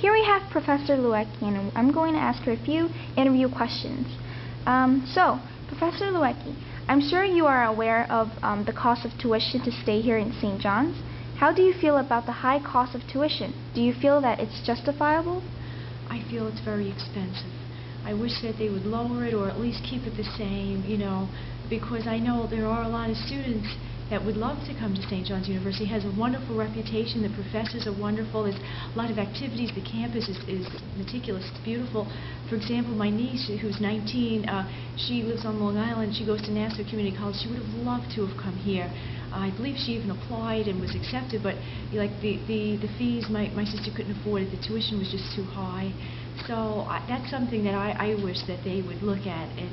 Here we have Professor Luecke, and I'm going to ask her a few interview questions. Professor Luecke, I'm sure you are aware of the cost of tuition to stay here in St. John's. How do you feel about the high cost of tuition? Do you feel that it's justifiable? I feel it's very expensive. I wish that they would lower it or at least keep it the same, because I know there are a lot of students that would love to come to St. John's University. It has a wonderful reputation. The professors are wonderful. There's a lot of activities. The campus is meticulous. It's beautiful. For example, my niece, who's 19, she lives on Long Island. She goes to Nassau Community College. She would have loved to have come here. I believe she even applied and was accepted, but like the fees, my sister couldn't afford it. The tuition was just too high. So that's something that I wish that they would look at, and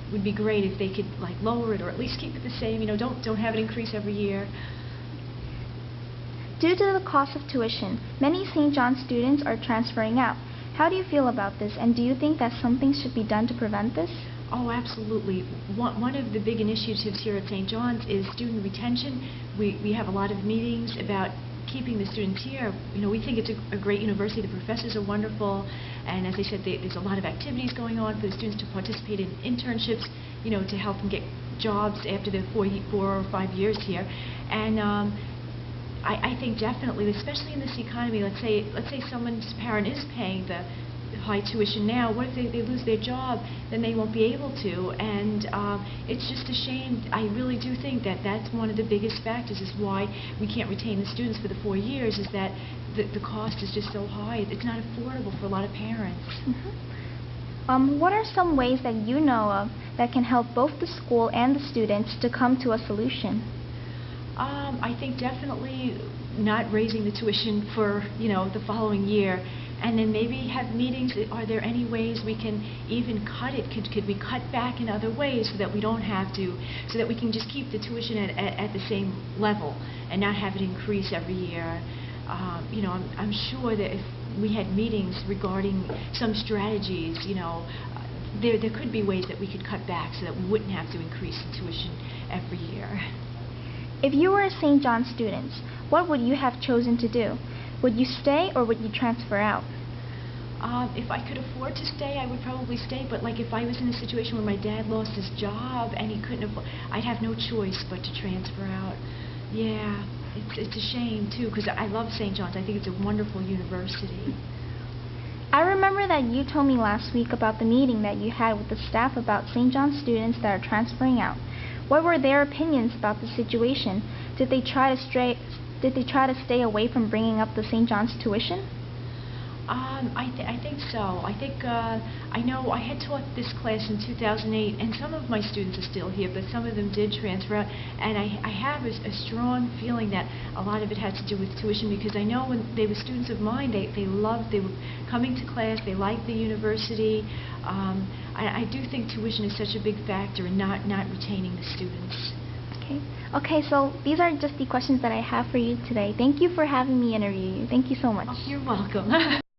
it would be great if they could lower it or at least keep it the same. Don't have it increase every year. Due to the cost of tuition, many St. John's students are transferring out. How do you feel about this, and do you think that something should be done to prevent this? Oh, absolutely. One of the big initiatives here at St. John's is student retention. We have a lot of meetings about keeping the students here. We think it's a great university. The professors are wonderful, and as I said, there's a lot of activities going on for the students to participate in internships, to help them get jobs after their 4 or 5 years here. And I think definitely, especially in this economy, let's say someone's parent is paying the high tuition now. What if they lose their job? Then they won't be able to, and it's just a shame. I really do think that that's one of the biggest factors is why we can't retain the students for the 4 years, is that the cost is just so high. It's not affordable for a lot of parents. What are some ways that you know of that can help both the school and the students to come to a solution? I think definitely not raising the tuition for the following year, and then maybe have meetings. Are there any ways we can even cut it? Could we cut back in other ways so that we don't have to, so that we can just keep the tuition at the same level and not have it increase every year? I'm sure that if we had meetings regarding some strategies, there could be ways that we could cut back so that we wouldn't have to increase the tuition every year. If you were a St. John's student, what would you have chosen to do? Would you stay or would you transfer out? If I could afford to stay, I would probably stay, but if I was in a situation where my dad lost his job and he couldn't afford, I'd have no choice but to transfer out. Yeah, it's a shame too, because I love St. John's. I think it's a wonderful university. I remember that you told me last week about the meeting that you had with the staff about St. John's students that are transferring out. What were their opinions about the situation? Did they try to stay away from bringing up the St. John's tuition? I think so. I know I had taught this class in 2008, and some of my students are still here, but some of them did transfer out, and I have a strong feeling that a lot of it had to do with tuition, because I know when they were students of mine, they were coming to class, they liked the university. I do think tuition is such a big factor in not retaining the students. Okay, so these are just the questions that I have for you today. Thank you for having me interview you. Thank you so much. Oh, you're welcome.